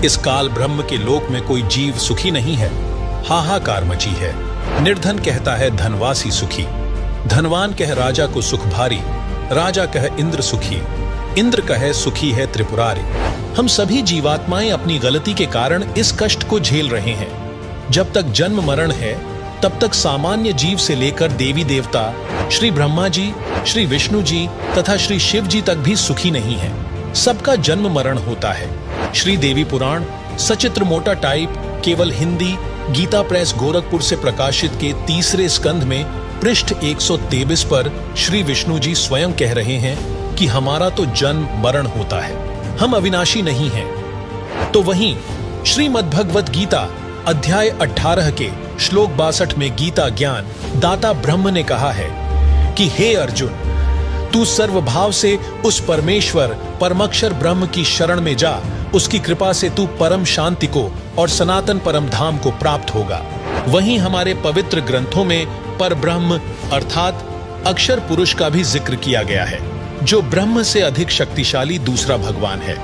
इस काल ब्रह्म के लोक में कोई जीव सुखी नहीं है। हाहाकार मची है। निर्धन कहता है धनवासी सुखी, धनवान कह राजा को सुख भारी, राजा कह इंद्र सुखी, इंद्र कहे सुखी है त्रिपुरारी। हम सभी जीवात्माएं अपनी गलती के कारण इस कष्ट को झेल रहे हैं। जब तक जन्म मरण है तब तक सामान्य जीव से लेकर देवी देवता, श्री ब्रह्मा जी, श्री विष्णु जी तथा श्री शिव जी तक भी सुखी नहीं है। सबका जन्म मरण होता है। श्री देवी पुराण सचित्र मोटा टाइप केवल हिंदी गीता प्रेस गोरखपुर से प्रकाशित के 3 स्कंध में पृष्ठ 123 पर श्री विष्णु जी स्वयं कह रहे हैं कि हमारा तो जन्म मरण होता है, हम अविनाशी नहीं हैं। तो वहीं श्रीमद्भगवत गीता अध्याय 18 के श्लोक 62 में गीता ज्ञान दाता ब्रह्म ने कहा है कि हे अर्जुन, तू सर्वभाव से उस परमेश्वर परमक्षर ब्रह्म की शरण में जा, उसकी कृपा से तू परम शांति को और सनातन परम धाम को प्राप्त होगा। वहीं हमारे पवित्र ग्रंथों में पर ब्रह्म अर्थात अक्षर पुरुष का भी जिक्र किया गया है, जो ब्रह्म से अधिक शक्तिशाली दूसरा भगवान है।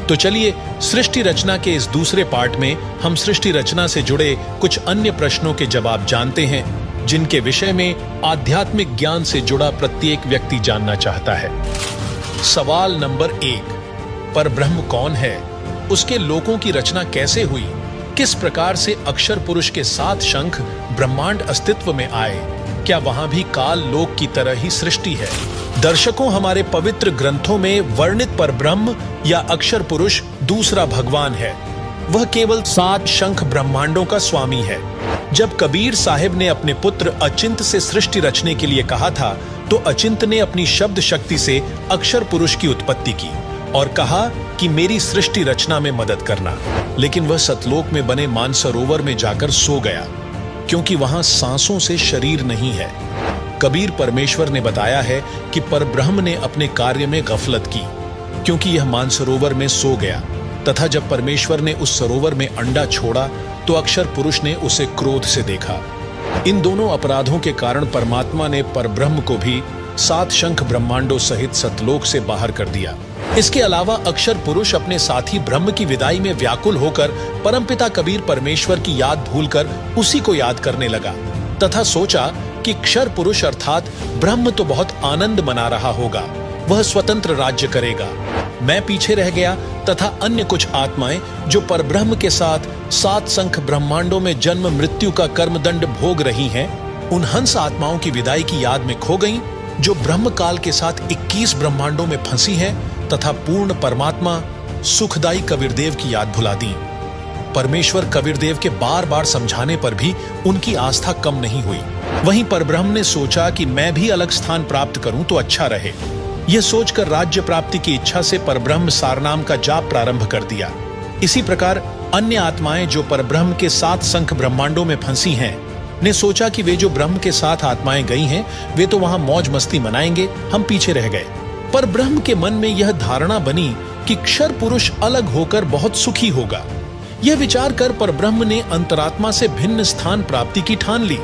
तो चलिए सृष्टि रचना के इस दूसरे पार्ट में हम सृष्टि रचना से जुड़े कुछ अन्य प्रश्नों के जवाब जानते हैं, जिनके विषय में आध्यात्मिक ज्ञान से जुड़ा प्रत्येक व्यक्ति जानना चाहता है। सवाल नंबर 1, पर ब्रह्म कौन है? उसके लोकों की रचना कैसे हुई? किस प्रकार से अक्षर पुरुष के 7 शंख ब्रह्मांड अस्तित्व में आए? क्या वहां भी काल लोक की तरह ही सृष्टि है? दर्शकों, हमारे पवित्र ग्रंथों में वर्णित पर ब्रह्म या अक्षर पुरुष दूसरा भगवान है। वह केवल 7 शंख ब्रह्मांडों का स्वामी है। जब कबीर साहिब ने अपने पुत्र अचिंत से सृष्टि रचने के लिए कहा था, तो अचिंत ने अपनी शब्द शक्ति से अक्षर पुरुष की उत्पत्ति की और कहा कि मेरी सृष्टि रचना में मदद करना। लेकिन वह सतलोक में बने मानसरोवर में जाकर सो गया, क्योंकि वहां सांसों से शरीर नहीं है। कबीर परमेश्वर ने बताया है कि परब्रह्म ने अपने कार्य में गफलत की, क्योंकि यह मानसरोवर में सो गया, तथा जब परमेश्वर ने उस सरोवर में अंडा छोड़ा तो अक्षर पुरुष ने उसे क्रोध से देखा। इन दोनों अपराधों के कारण परमात्मा ने परब्रह्म को भी 7 शंख ब्रह्मांडों सहित सतलोक से बाहर कर दिया। इसके अलावा अक्षर पुरुष अपने साथी ब्रह्म की विदाई में व्याकुल होकर परमपिता कबीर परमेश्वर की याद भूलकर उसी को याद करने लगा, तथा सोचा कि क्षर पुरुष अर्थात ब्रह्म तो बहुत आनंद मना रहा होगा, वह स्वतंत्र राज्य करेगा। मैं पीछे रह गया तथा अन्य कुछ आत्माएं जो परब्रह्म के साथ 7 शंख ब्रह्मांडों में जन्म मृत्यु का कर्मदंड भोग रही हैं, उन हंस आत्माओं की विदाई की याद में खो गईं, जो ब्रह्म काल के साथ 21 ब्रह्मांडों में फंसी हैं तथा पूर्ण परमात्मा सुखदाई कबीरदेव की याद भुला दी। परमेश्वर कबीरदेव के बार बार समझाने पर भी उनकी आस्था कम नहीं हुई। वहीं परब्रह्म ने सोचा कि मैं भी अलग स्थान प्राप्त करूं तो अच्छा रहे। यह सोचकर राज्य प्राप्ति की इच्छा से परब्रह्म सारनाम का जाप प्रारंभ कर दिया। इसी प्रकार अन्य आत्माएं जो परब्रह्म के 7 शंख ब्रह्मांडों में फंसी हैं, ने सोचा कि वे जो ब्रह्म के साथ आत्माएं गई हैं, वे तो वहां मौज मस्ती मनाएंगे, हम पीछे रह गए। पर ब्रह्म के मन में यह धारणा बनी कि क्षर पुरुष अलग होकर बहुत सुखी होगा। यह विचार कर परब्रह्म ने अंतरात्मा से भिन्न स्थान प्राप्ति की ठान ली।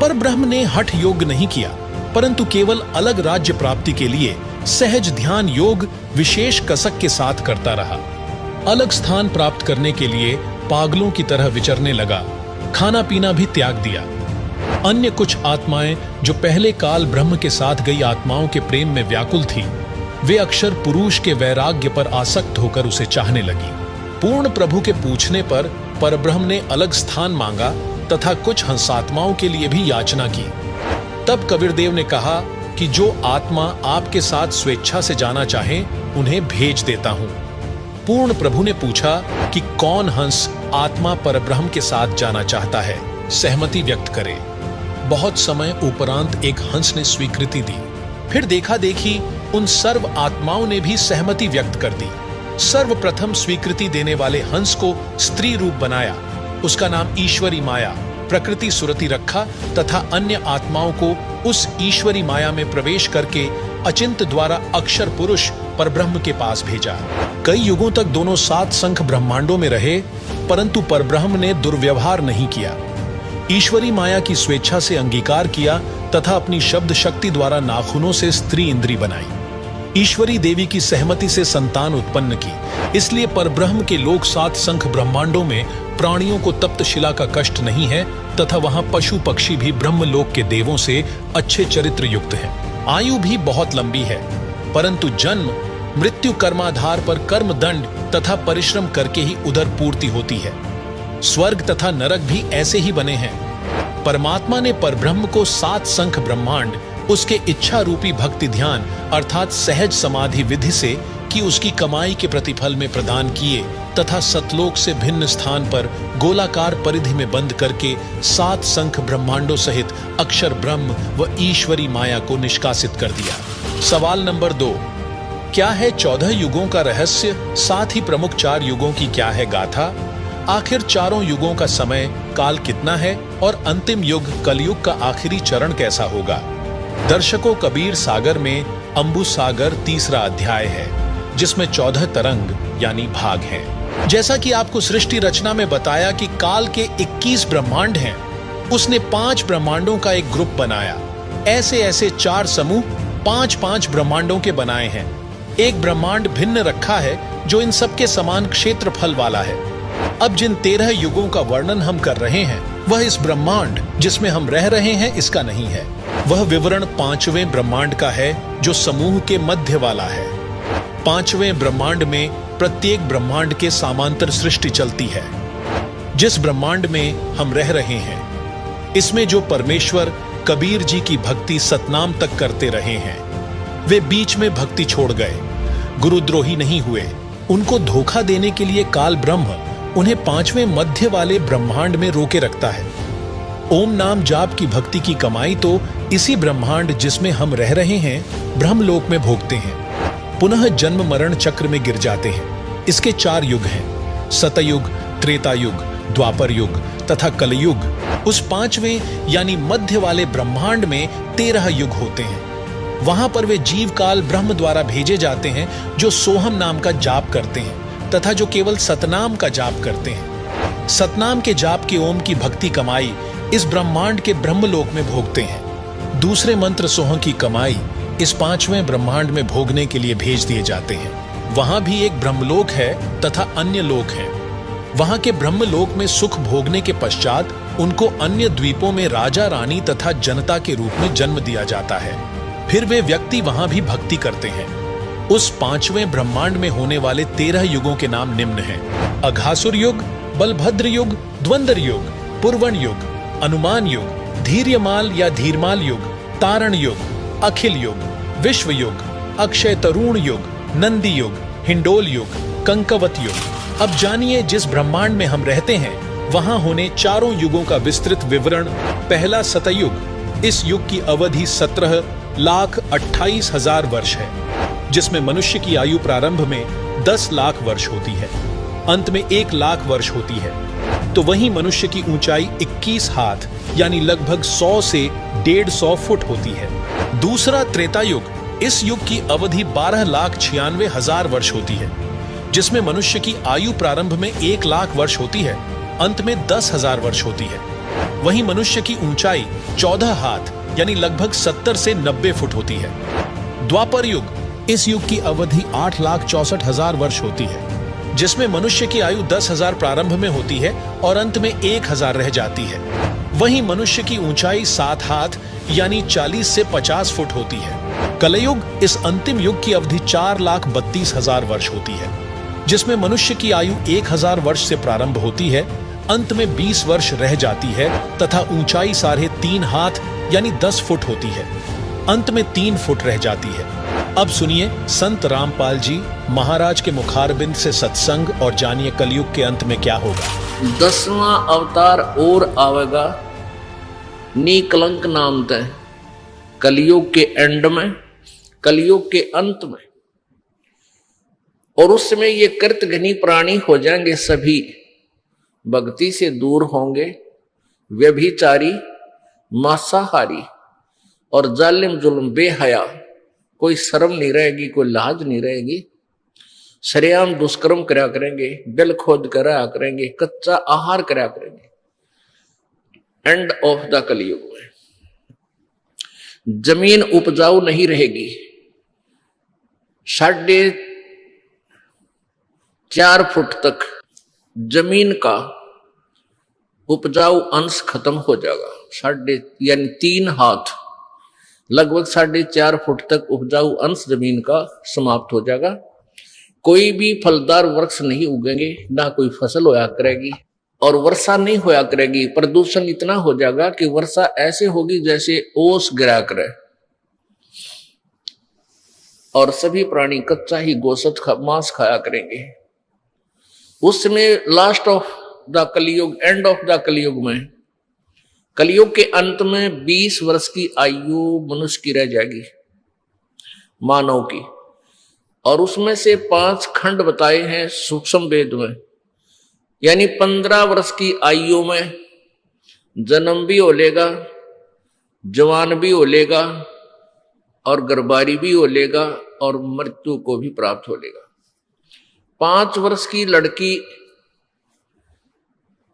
पर ब्रह्म ने हठ योग नहीं किया, परंतु केवल अलग राज्य प्राप्ति के लिए सहज ध्यान योग विशेष कसक के साथ करता रहा। अलग स्थान प्राप्त करने के लिए पागलों की तरह विचरने लगा, खाना पीना भी त्याग दिया। अन्य कुछ आत्माएं जो पहले काल ब्रह्म के साथ गई आत्माओं के प्रेम में व्याकुल थी, वे अक्षर पुरुष के वैराग्य पर आसक्त होकर उसे चाहने लगी। पूर्ण प्रभु के पूछने पर परब्रह्म ने अलग स्थान मांगा तथा कुछ हंसात्माओं के लिए भी याचना की। तब कबीरदेव ने कहा कि जो आत्मा आपके साथ स्वेच्छा से जाना चाहें, उन्हें भेज देता हूं। पूर्ण प्रभु ने पूछा कि कौन हंस आत्मा परब्रह्म के साथ जाना चाहता है, सहमति व्यक्त करे। बहुत समय उपरांत एक हंस ने स्वीकृति दी। फिर देखा देखी उन सर्व आत्माओं ने भी सहमति व्यक्त कर दी। सर्वप्रथम स्वीकृति देने वाले हंस को स्त्री रूप बनाया, उसका नाम ईश्वरी माया प्रकृति सुरति रखा तथा अन्य आत्माओं को उस ईश्वरी माया में प्रवेश करके अचिंत द्वारा अक्षर पुरुष परब्रह्म के पास भेजा। कई युगों तक दोनों 7 शंख ब्रह्मांडों में रहे, परंतु परब्रह्म ने दुर्व्यवहार नहीं किया। ईश्वरी माया की स्वेच्छा से अंगीकार किया तथा अपनी शब्द शक्ति द्वारा नाखूनों से स्त्री इंद्री बनाई। ईश्वरी देवी की सहमति से संतान उत्पन्न की। इसलिए परब्रह्म के लोक 7 संख ब्रह्मांडों में प्राणियों को तप्त शिला का कष्ट नहीं है तथा वहां पशु पक्षी भी ब्रह्मलोक के देवों से अच्छे चरित्र युक्त हैं। आयु भी बहुत लंबी है, परंतु जन्म मृत्यु कर्माधार पर कर्म दंड तथा परिश्रम करके ही उधर पूर्ति होती है। स्वर्ग तथा नरक भी ऐसे ही बने हैं। परमात्मा ने परब्रह्म को 7 संख ब्रह्मांड उसके इच्छा रूपी भक्ति ध्यान अर्थात सहज समाधि विधि से कि उसकी कमाई के प्रतिफल में प्रदान किए तथा सतलोक से भिन्न स्थान पर गोलाकार परिधि में बंद करके 7 संख ब्रह्मांडों सहित अक्षर ब्रह्म व ईश्वरी माया को निष्कासित कर दिया। सवाल नंबर 2, क्या है 14 युगों का रहस्य, साथ ही प्रमुख 4 युगों की क्या है गाथा? आखिर चारों युगों का समय काल कितना है और अंतिम युग कलयुग का आखिरी चरण कैसा होगा? दर्शकों, कबीर सागर में अंबु सागर 3रा अध्याय है, जिसमें 14 तरंग यानी भाग हैं। जैसा कि आपको सृष्टि रचना में बताया कि काल के 21 ब्रह्मांड हैं, उसने 5 ब्रह्मांडों का एक ग्रुप बनाया। ऐसे ऐसे 4 समूह 5-5 ब्रह्मांडों के बनाए हैं। एक ब्रह्मांड भिन्न रखा है जो इन सबके समान क्षेत्रफल वाला है। अब जिन 13 युगों का वर्णन हम कर रहे हैं वह इस ब्रह्मांड जिसमें हम रह रहे हैं इसका नहीं है। वह विवरण 5वें ब्रह्मांड का है जो समूह के मध्य वाला है। 5वें ब्रह्मांड में प्रत्येक ब्रह्मांड के समांतर सृष्टि चलती है। जिस ब्रह्मांड में हम रह रहे हैं इसमें जो परमेश्वर कबीर जी की भक्ति सतनाम तक करते रहे हैं, वे बीच में भक्ति छोड़ गए, गुरुद्रोही नहीं हुए। उनको धोखा देने के लिए काल ब्रह्म उन्हें 5वें मध्य वाले ब्रह्मांड में रोके रखता है। ओम नाम जाप की भक्ति की कमाई तो इसी ब्रह्मांड जिसमें हम रह रहे हैं ब्रह्मलोक में भोगते हैं। पुनः जन्म मरण चक्र में गिर जाते हैं। इसके 4 युग हैं, सतयुग, त्रेता युग, द्वापर युग तथा कलयुग। उस 5वें यानी मध्य वाले ब्रह्मांड में 13 युग होते हैं। वहां पर वे जीव काल ब्रह्म द्वारा भेजे जाते हैं जो सोहम नाम का जाप करते हैं तथा जो केवल सतनाम का जाप करते हैं। सतनाम के जाप के ओम की भक्ति कमाई इस ब्रह्मांड के ब्रह्मलोक में भोगते हैं। दूसरे मंत्र सोह की कमाई इस 5वें ब्रह्मांड में भोगने के लिए भेज दिए जाते हैं। वहां भी एक ब्रह्मलोक है तथा अन्य लोक है। वहां के ब्रह्मलोक में सुख भोगने के पश्चात उनको अन्य द्वीपों में राजा रानी तथा जनता के रूप में जन्म दिया जाता है। फिर वे व्यक्ति वहां भी भक्ति करते हैं। उस 5वें ब्रह्मांड में होने वाले 13 युगों के नाम निम्न हैं: अघासुर युग, बलभद्र युग, द्वंद्व युग, पुरवन युग, अनुमान युग, धीर्यमाल या धीरमाल युग, तारण युग, अखिल युग, विश्व युग, अक्षय तरुण युग, नंदी युग, हिंडोल युग, कंकवत युग। अब जानिए जिस ब्रह्मांड में हम रहते हैं वहां होने चारों युगों का विस्तृत विवरण। पहला सतयुग। इस युग की अवधि 17,28,000 वर्ष है, जिसमें मनुष्य की आयु प्रारंभ में 10 लाख वर्ष होती है, अंत में 1 लाख वर्ष होती है। तो वहीं मनुष्य की ऊंचाई 21 हाथ यानी लगभग 100 से 150 फुट होती है। दूसरा त्रेता युग। इस युग की अवधि 12,96,000 वर्ष होती है, जिसमें मनुष्य की आयु प्रारंभ में 1 लाख वर्ष होती है, अंत में 10,000 वर्ष होती है। वहीं मनुष्य की ऊंचाई 14 हाथ यानी लगभग 70 से 90 फुट होती है। द्वापर युग। इस युग की अवधि 8,64,000 वर्ष होती है, जिसमें मनुष्य की आयु 10,000 प्रारंभ में होती है और अंत में 1,000 रह जाती है। वहीं मनुष्य की ऊंचाई 7 हाथ यानी 40 से 50 फुट होती है। कलयुग। इस अंतिम युग की अवधि 4,32,000 वर्ष होती है, जिसमें मनुष्य की आयु 1,000 वर्ष से प्रारंभ होती है, अंत में 20 वर्ष रह जाती है तथा ऊंचाई 3.5 हाथ यानी 10 फुट होती है, अंत में 3 फुट रह जाती है। अब सुनिए संत रामपाल जी महाराज के मुखारबिंद से सत्संग और जानिए कलयुग के अंत में क्या होगा। 10वां अवतार और आवेगा निकलंक नाम तय कलयुग के एंड में, कलयुग के अंत में। और उस समय ये कृतघ्नी प्राणी हो जाएंगे, सभी भक्ति से दूर होंगे, व्यभिचारी, मांसाहारी और जालिम जुल्म बेहया। कोई शर्म नहीं रहेगी, कोई लाज नहीं रहेगी। सरेआम दुष्कर्म करा करेंगे, बिल खोद करा करेंगे, कच्चा आहार करा करेंगे। एंड ऑफ द कलयुग में जमीन उपजाऊ नहीं रहेगी, 4.5 फुट तक जमीन का उपजाऊ अंश खत्म हो जाएगा। यानी 3 हाथ, लगभग 4.5 फुट तक उपजाऊ अंश जमीन का समाप्त हो जाएगा। कोई भी फलदार वृक्ष नहीं उगेंगे, ना कोई फसल होया करेगी और वर्षा नहीं होया करेगी। प्रदूषण इतना हो जाएगा कि वर्षा ऐसे होगी जैसे ओस गिरा करे, और सभी प्राणी कच्चा ही गोश्त मांस खाया करेंगे। उस समय लास्ट ऑफ द कलयुग, एंड ऑफ द कलयुग में, कलयुग के अंत में 20 वर्ष की आयु मनुष्य की रह जाएगी, मानव की। और उसमें से 5 खंड बताए हैं सूक्ष्म वेद में, यानी 15 वर्ष की आयु में जन्म भी हो लेगा, जवान भी हो लेगा और गर्भारी भी हो लेगा और मृत्यु को भी प्राप्त हो लेगा। 5 वर्ष की लड़की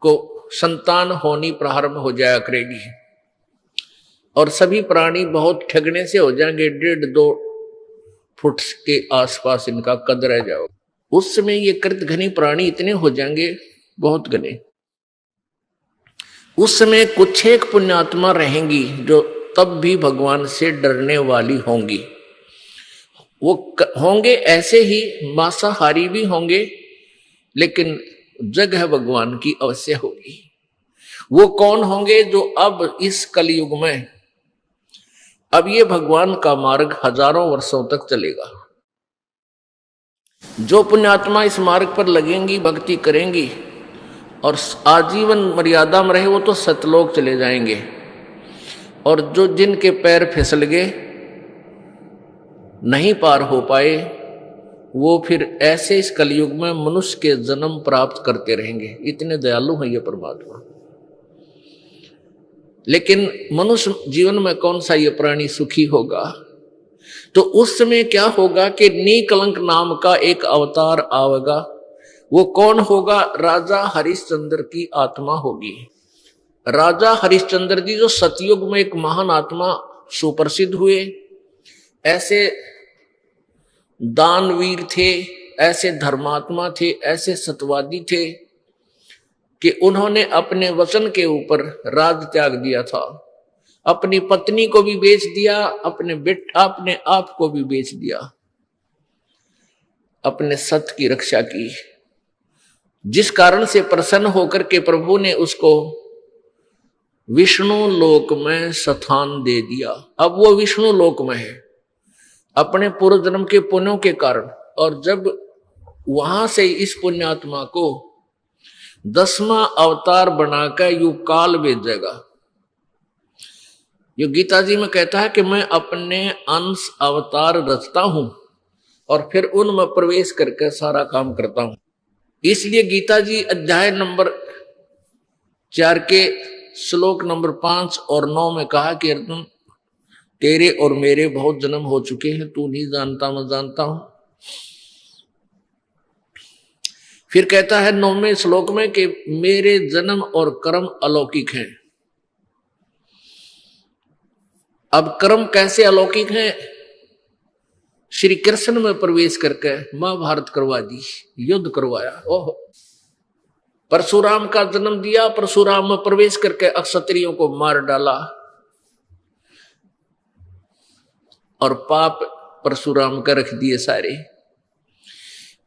को संतान होनी प्रारंभ हो जाया करेगी और सभी प्राणी बहुत ठगने से हो जाएंगे। 1.5-2 फुट के आसपास इनका कद रह जाओगे। उस समय ये कृत घनी प्राणी इतने हो जाएंगे, बहुत घने। उस समय कुछ एक पुण्यात्मा रहेंगी जो तब भी भगवान से डरने वाली होंगी। वो होंगे ऐसे ही मांसाहारी भी होंगे, लेकिन जगह भगवान की अवश्य होगी। वो कौन होंगे? जो अब इस कलयुग में, अब ये भगवान का मार्ग हजारों वर्षों तक चलेगा। जो पुण्यात्मा इस मार्ग पर लगेंगी, भक्ति करेंगी और आजीवन मर्यादा में रहे, वो तो सतलोक चले जाएंगे। और जो जिनके पैर फिसल गए, नहीं पार हो पाए, वो फिर ऐसे इस कलयुग में मनुष्य के जन्म प्राप्त करते रहेंगे। इतने दयालु हैं ये परमात्मा। लेकिन मनुष्य जीवन में कौन सा ये प्राणी सुखी होगा? तो उस समय क्या होगा कि निकलंक नाम का एक अवतार आवेगा। वो कौन होगा? राजा हरिश्चंद्र की आत्मा होगी। राजा हरिश्चंद्र जी जो सतयुग में एक महान आत्मा सुप्रसिद्ध हुए, ऐसे दानवीर थे, ऐसे धर्मात्मा थे, ऐसे सत्यवादी थे कि उन्होंने अपने वचन के ऊपर राज त्याग दिया था। अपनी पत्नी को भी बेच दिया, अपने आप को भी बेच दिया, अपने सत्य की रक्षा की। जिस कारण से प्रसन्न होकर के प्रभु ने उसको विष्णु लोक में स्थान दे दिया। अब वो विष्णु लोक में है अपने पूर्व जन्म के पुण्यों के कारण। और जब वहां से इस पुण्यात्मा को 10वां अवतार बनाकर युग काल भेजेगा। जो गीता जी में कहता है कि मैं अपने अंश अवतार रचता हूं और फिर उनमें प्रवेश करके सारा काम करता हूं। इसलिए गीता जी अध्याय नंबर 4 के श्लोक नंबर 5 और 9 में कहा कि अर्जुन, तेरे और मेरे बहुत जन्म हो चुके हैं, तू नहीं जानता, मैं जानता हूं। फिर कहता है 9वें श्लोक में कि मेरे जन्म और कर्म अलौकिक हैं। अब कर्म कैसे अलौकिक हैं? श्री कृष्ण में प्रवेश करके महाभारत करवा दी, युद्ध करवाया। ओह, परशुराम का जन्म दिया, परशुराम में प्रवेश करके अक्षत्रियों को मार डाला और पाप परशुराम का रख दिए सारे।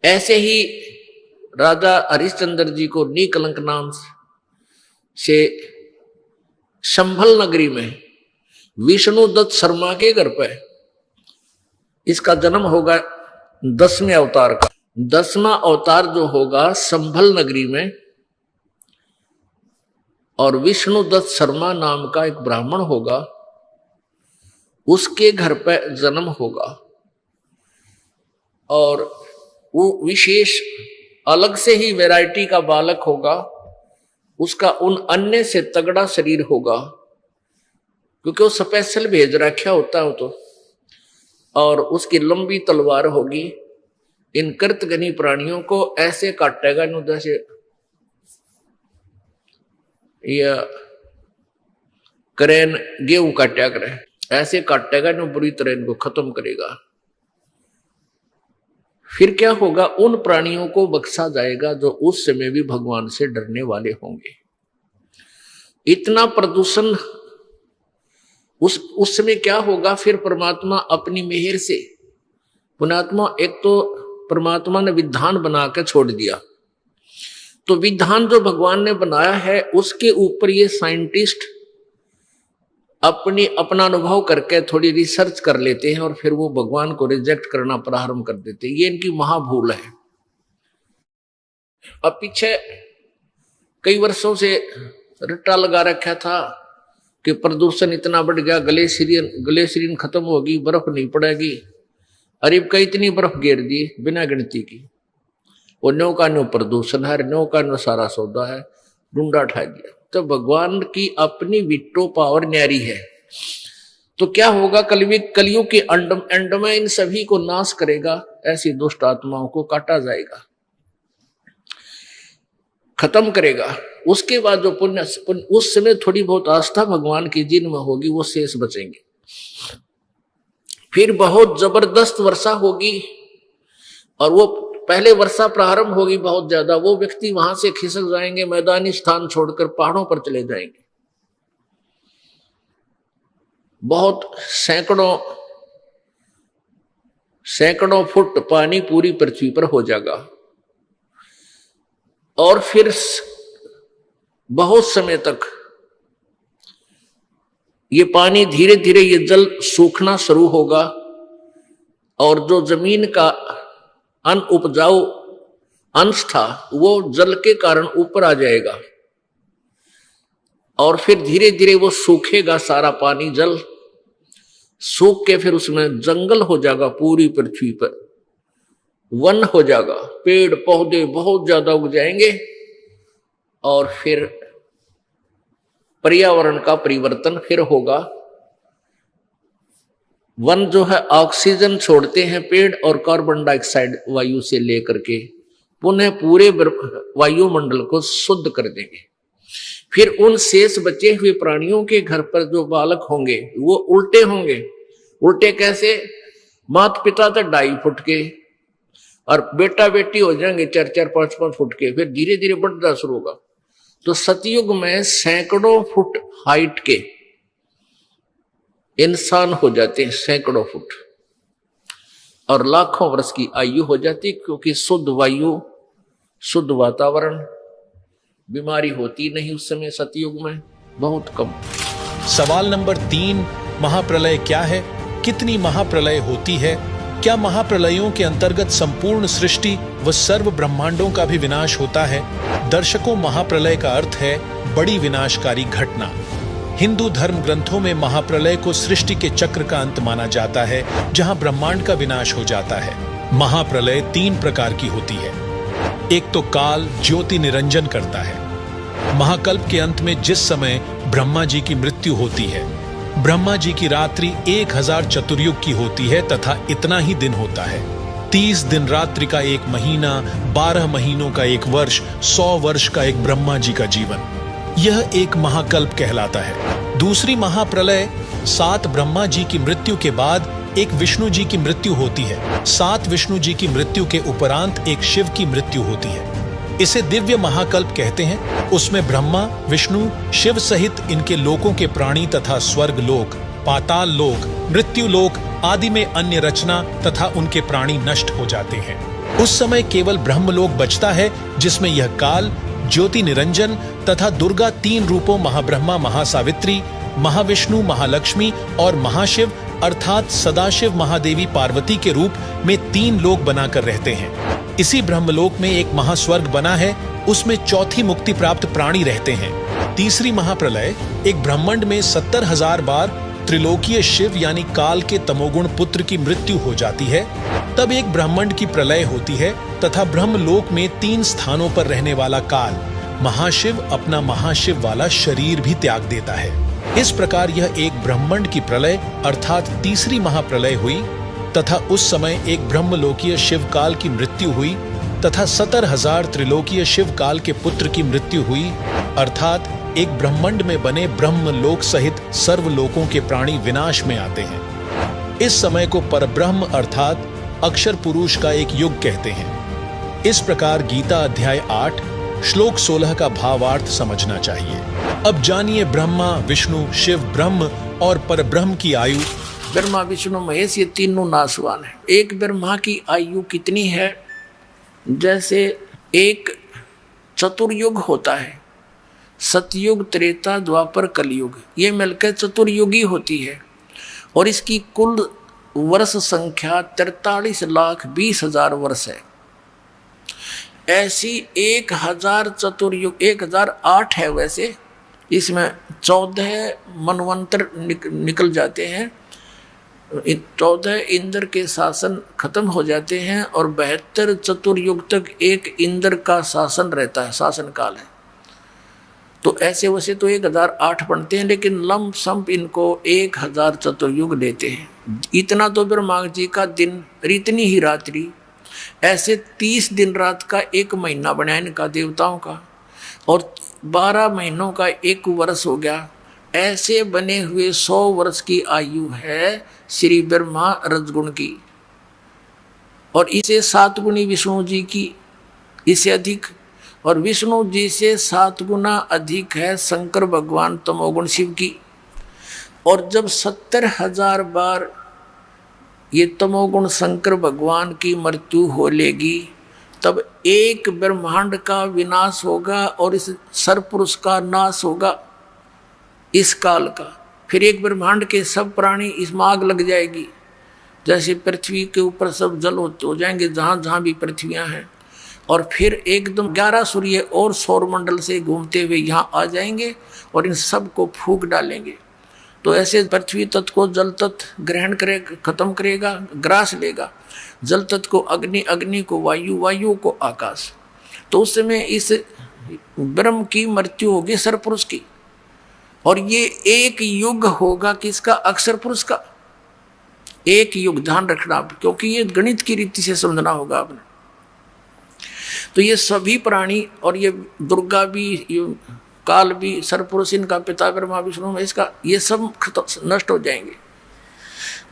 ऐसे ही राजा हरिश्चंद्र जी को निकलंक नाम से संभल नगरी में विष्णु दत्त शर्मा के घर पे इसका जन्म होगा 10वें अवतार का। 10वां अवतार जो होगा संभल नगरी में, और विष्णु दत्त शर्मा नाम का एक ब्राह्मण होगा, उसके घर पे जन्म होगा। और वो विशेष अलग से ही वैरायटी का बालक होगा। उसका उन अन्य से तगड़ा शरीर होगा, क्योंकि वो स्पेशल भेज रखा होता है वो तो। और उसकी लंबी तलवार होगी। इन कृतघ्नी प्राणियों को ऐसे काटेगा नु, जैसे या करेन गेहूं काटा करे, ऐसे काटेगा नु, बुरी तरह इनको खत्म करेगा। फिर क्या होगा, उन प्राणियों को बख्शा जाएगा जो उस समय भी भगवान से डरने वाले होंगे। इतना प्रदूषण उस समय क्या होगा, फिर परमात्मा अपनी मेहर से, पुण्यात्मा, एक तो परमात्मा ने विधान बना के छोड़ दिया, तो विधान जो भगवान ने बनाया है उसके ऊपर ये साइंटिस्ट अपना अनुभव करके थोड़ी रिसर्च कर लेते हैं और फिर वो भगवान को रिजेक्ट करना प्रारंभ कर देते हैं। ये इनकी महाभूल है। अब पीछे कई वर्षों से रट्टा लगा रखा था कि प्रदूषण इतना बढ़ गया, ग्लेशियरिन खत्म होगी, बर्फ नहीं पड़ेगी। अरे कई इतनी बर्फ गिर दी बिना गिनती की, वो नो का नो प्रदूषण है, नो का नो सारा सौदा है, डूंडा उठा दिया। तो भगवान की अपनी विट्टो पावर न्यारी है। तो क्या होगा, कलयुग के एंड में इन सभी को नाश करेगा, ऐसी दुष्ट आत्माओं को काटा जाएगा, खत्म करेगा। उसके बाद जो पुण्य उस समय थोड़ी बहुत आस्था भगवान की जिनमें होगी वो शेष बचेंगे। फिर बहुत जबरदस्त वर्षा होगी और वो पहले वर्षा प्रारंभ होगी बहुत ज्यादा, वो व्यक्ति वहां से खिसक जाएंगे, मैदानी स्थान छोड़कर पहाड़ों पर चले जाएंगे। बहुत सैकड़ों फुट पानी पूरी पृथ्वी पर हो जाएगा और फिर बहुत समय तक ये पानी धीरे धीरे ये जल सूखना शुरू होगा और जो जमीन का अनउपजाऊ अंश था वो जल के कारण ऊपर आ जाएगा और फिर धीरे धीरे वो सूखेगा, सारा पानी जल सूख के फिर उसमें जंगल हो जाएगा, पूरी पृथ्वी पर वन हो जाएगा, पेड़ पौधे बहुत ज्यादा उग जाएंगे और फिर पर्यावरण का परिवर्तन फिर होगा। वन जो है ऑक्सीजन छोड़ते हैं पेड़ और कार्बन डाइऑक्साइड वायु से लेकर के पुनः पूरे वायुमंडल को शुद्ध कर देंगे। फिर उन शेष बचे हुए प्राणियों के घर पर जो बालक होंगे वो उल्टे होंगे। उल्टे कैसे? माता पिता तो 2.5 फुट के और बेटा बेटी हो जाएंगे 4-4, 5-5 फुट के, फिर धीरे धीरे बढ़ता शुरू होगा। तो सतयुग में सैकड़ों फुट हाइट के इंसान हो जाते हैं, सैकड़ों फुट, और लाखों वर्ष की आयु हो जाती, क्योंकि शुद्ध वायु, शुद्ध वातावरण, बीमारी होती नहीं उस समय सतयुग में, बहुत कम। सवाल नंबर 3, महाप्रलय क्या है? कितनी महाप्रलय होती है? क्या महाप्रलयों के अंतर्गत संपूर्ण सृष्टि व सर्व ब्रह्मांडों का भी विनाश होता है? दर्शकों, महाप्रलय का अर्थ है बड़ी विनाशकारी घटना। हिंदू धर्म ग्रंथों में महाप्रलय को सृष्टि के चक्र का अंत माना जाता है, जहां ब्रह्मांड का विनाश हो जाता है। महाप्रलय 3 प्रकार की होती है। एक तो काल ज्योति निरंजन करता है। महाकल्प के अंत में जिस समय ब्रह्मा जी की मृत्यु होती है, ब्रह्मा जी की रात्रि 1000 चतुर्युग की होती है तथा इतना ही दिन होता है। 30 दिन रात्रि का 1 महीना, 12 महीनों का 1 वर्ष, 100 वर्ष का एक ब्रह्मा जी का जीवन, यह एक महाकल्प कहलाता है। दूसरी महाप्रलय 7 ब्रह्मा जी की मृत्यु के बाद एक विष्णु जी की मृत्यु होती है। 7 विष्णु जी की मृत्यु के उपरांत एक शिव की मृत्यु होती है। इसे दिव्य महाकल्प कहते हैं। उसमें ब्रह्मा, विष्णु, शिव सहित इनके लोकों के प्राणी तथा स्वर्ग लोक, पाताल लोक, मृत्यु लोक आदि में अन्य रचना तथा उनके प्राणी नष्ट हो जाते हैं। उस समय केवल ब्रह्मलोक बचता है, जिसमें यह काल, ज्योति निरंजन तथा दुर्गा 3 रूपों महाब्रह्मा, महासावित्री, महाविष्णु, महालक्ष्मी और महाशिव अर्थात सदाशिव महादेवी पार्वती के रूप में 3 लोक बनाकर रहते हैं। इसी ब्रह्मलोक में एक महास्वर्ग बना है, उसमें चौथी मुक्ति प्राप्त प्राणी रहते हैं। तीसरी महाप्रलय एक ब्रह्मांड में 70,000 बार त्रिलोकीय शिव यानी काल के तमोगुण पुत्र की मृत्यु हो जाती है। तब एक ब्रह्मांड की प्रलय होती है तथा ब्रह्मलोक में 3 स्थानों पर रहने वाला काल महाशिव अपना महाशिव वाला शरीर भी त्याग देता है। इस प्रकार यह एक ब्रह्मांड की प्रलय अर्थात तीसरी महाप्रलय हुई तथा उस समय एक ब्रह्मलोकीय शिव काल की मृत्यु हुई तथा 70,000 त्रिलोकीय शिव काल के पुत्र की मृत्यु हुई, अर्थात एक ब्रह्मांड में बने ब्रह्मलोक सहित सर्वलोकों के प्राणी विनाश में आते हैं। इस समय को परब्रह्म अर्थात अक्षर पुरुष का एक युग कहते हैं। इस प्रकार गीता अध्याय 8 श्लोक 16 का भावार्थ समझना चाहिए। अब जानिए ब्रह्मा, विष्णु, शिव, ब्रह्म और परब्रह्म की आयु। ब्रह्मा, विष्णु, महेश ये तीनों नासवान है। एक ब्रह्मा की आयु कितनी है? जैसे एक चतुर्युग होता है, सतयुग, त्रेता, द्वापर, कलयुग, ये मिलकर चतुर्युगी होती है और इसकी कुल वर्ष संख्या 43,20,000 वर्ष है। ऐसी 1000 चतुर्युग 1008 है। वैसे इसमें 14 मनवंतर निकल जाते हैं, 14 इंद्र के शासन खत्म हो जाते हैं और 72 चतुर्युग तक एक इंद्र का शासन रहता है, शासन काल है। तो ऐसे वैसे तो 1008 बनते हैं, लेकिन लंब संप इनको 1000 चतुर्युग लेते हैं। इतना तो ब्रह्मा जी का दिन, इतनी ही रात्रि। ऐसे 30 दिन रात का एक महीना बनाया इनका देवताओं का, और 12 महीनों का एक वर्ष हो गया। ऐसे बने हुए 100 वर्ष की आयु है श्री ब्रह्मा रजगुण की, और इसे 7 गुणी विष्णु जी की, इसे अधिक, और विष्णु जी से 7 गुना अधिक है शंकर भगवान तमोगुण शिव की। और जब 70,000 बार ये तमोगुण शंकर भगवान की मृत्यु हो लेगी, तब एक ब्रह्मांड का विनाश होगा और इस सरपुरुष का नाश होगा इस काल का। फिर एक ब्रह्मांड के सब प्राणी इसमें आग लग जाएगी। जैसे पृथ्वी के ऊपर सब जल हो जाएंगे जहाँ जहाँ भी पृथ्वियाँ हैं, और फिर एकदम 11 सूर्य और सौरमंडल से घूमते हुए यहाँ आ जाएंगे और इन सब को फूंक डालेंगे। तो ऐसे पृथ्वी तत्व को जल तत्व ग्रहण करेगा, खत्म करेगा, ग्रास लेगा। जल तत्व को अग्नि, अग्नि को वायु, वायु को आकाश। तो उस समय इस ब्रह्म की मृत्यु होगी सरपुरुष की, और ये एक युग होगा किसका? अक्षर पुरुष का। एक युग, ध्यान रखना, क्योंकि ये गणित की रीति से समझना होगा आपने। तो ये सभी प्राणी, और ये दुर्गा भी, ये काल भी, सरपुरुष, इनका पिता ब्रह्मा विष्णु महेश का, ये सब नष्ट हो जाएंगे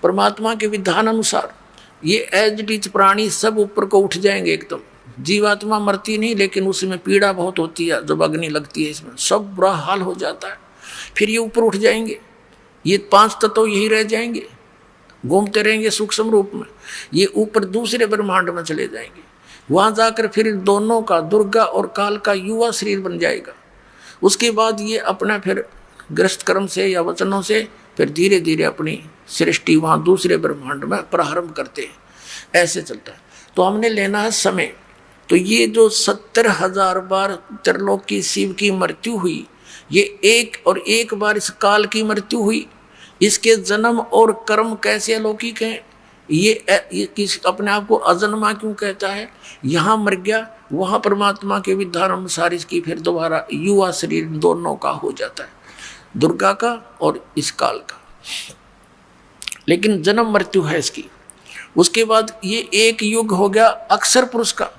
परमात्मा के विधान अनुसार। ये एज इट इज प्राणी सब ऊपर को उठ जाएंगे एकदम। जीवात्मा मरती नहीं, लेकिन उसमें पीड़ा बहुत होती है जब अग्नि लगती है, इसमें सब बुरा हाल हो जाता है। फिर ये ऊपर उठ जाएंगे, ये 5 तत्व यही रह जाएंगे, घूमते रहेंगे सूक्ष्म रूप में। ये ऊपर दूसरे ब्रह्मांड में चले जाएंगे, वहां जाकर फिर दोनों का, दुर्गा और काल का युवा शरीर बन जाएगा। उसके बाद ये अपना फिर ग्रस्त कर्म से या वचनों से फिर धीरे धीरे अपनी सृष्टि वहां दूसरे ब्रह्मांड में प्रारंभ करते हैं। ऐसे चलता है। तो हमने लेना है समय। तो ये जो 70,000 बार त्रिलोक की शिव की मृत्यु हुई, ये एक बार इस काल की मृत्यु हुई। इसके जन्म और कर्म कैसे अलौकिक हैं। ये किस अपने आप को अजन्मा क्यों कहता है? यहाँ मर गया, वहाँ परमात्मा के विधान अनुसार इसकी फिर दोबारा युवा शरीर दोनों का हो जाता है, दुर्गा का और इस काल का। लेकिन जन्म मृत्यु है इसकी। उसके बाद ये एक युग हो गया अक्षर पुरुष का।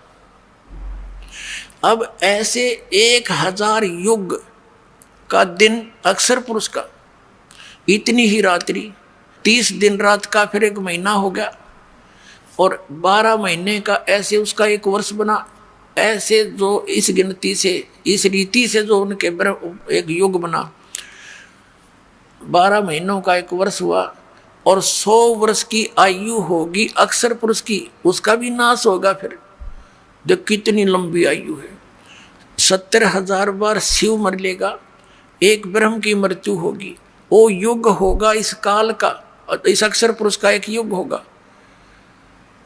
अब ऐसे 1000 युग का दिन अक्षर पुरुष का, इतनी ही रात्रि, 30 दिन रात का फिर एक महीना हो गया, और 12 महीने का ऐसे उसका एक वर्ष बना। ऐसे जो इस गिनती से, इस रीति से जो उनके एक युग बना, 12 महीनों का एक वर्ष हुआ, और 100 वर्ष की आयु होगी अक्षर पुरुष की, उसका भी नाश होगा। फिर देख कितनी लंबी आयु है। 70,000 बार शिव मर लेगा, एक ब्रह्म की मृत्यु होगी, वो युग होगा इस काल का, और इस अक्षर पुरुष का एक युग होगा।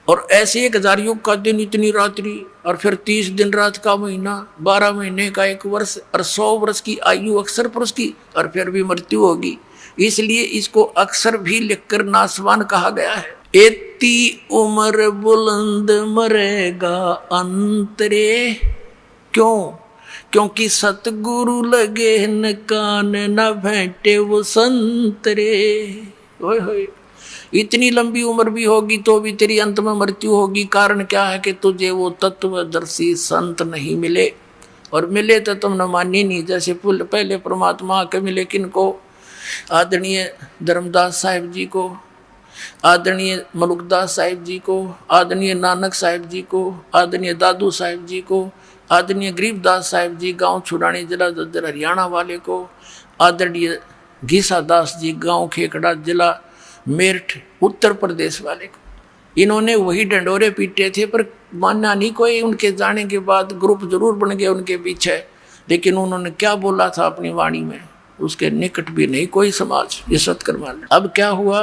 और ऐसे 1000 युग का दिन, इतनी रात्रि, और फिर 30 दिन रात का महीना, 12 महीने का एक वर्ष, और 100 वर्ष की आयु अक्षर पुरुष की, और फिर भी मृत्यु होगी। इसलिए इसको अक्षर भी लिखकर नासवान कहा गया है। एती उम्र बुलंद मरेगा अंतरे, क्यों? क्योंकि सतगुरु लगे न कान, न भेंटे वो संतरे। ओए होए, इतनी लंबी उम्र भी होगी तो भी तेरी अंत में मृत्यु होगी। कारण क्या है कि तुझे वो तत्वदर्शी संत नहीं मिले, और मिले तो तुमने मानी नहीं। जैसे पहले परमात्मा के मिले किनको? आदरणीय धर्मदास साहिब जी को, आदरणीय मलुकदास साहिब जी को, आदरणीय नानक साहिब जी को, आदरणीय दादू साहिब जी को, आदरणीय गरीबदास साहिब जी गांव छुड़ानी जिला जज्जर हरियाणा वाले को, आदरणीय घीसा दास जी गांव खेकड़ा जिला मेरठ उत्तर प्रदेश वाले को। इन्होंने वही डंडोरे पीटे थे, पर मानना नहीं कोई। उनके जाने के बाद ग्रुप जरूर बन गए उनके पीछे, लेकिन उन्होंने क्या बोला था अपनी वाणी में, उसके निकट भी नहीं कोई समाज ये सत्कर मान। अब क्या हुआ,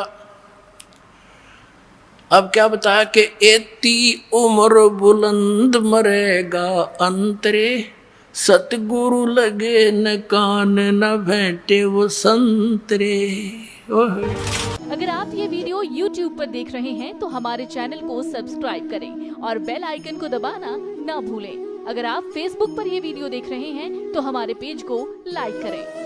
अब क्या बताया कि एती उम्र बुलंद मरेगा अंतरे, सतगुरु लगे न कान न भेंटे वो संतरे। अगर आप ये वीडियो YouTube पर देख रहे हैं तो हमारे चैनल को सब्सक्राइब करें और बेल आइकन को दबाना ना भूलें। अगर आप Facebook पर ये वीडियो देख रहे हैं तो हमारे पेज को लाइक करें।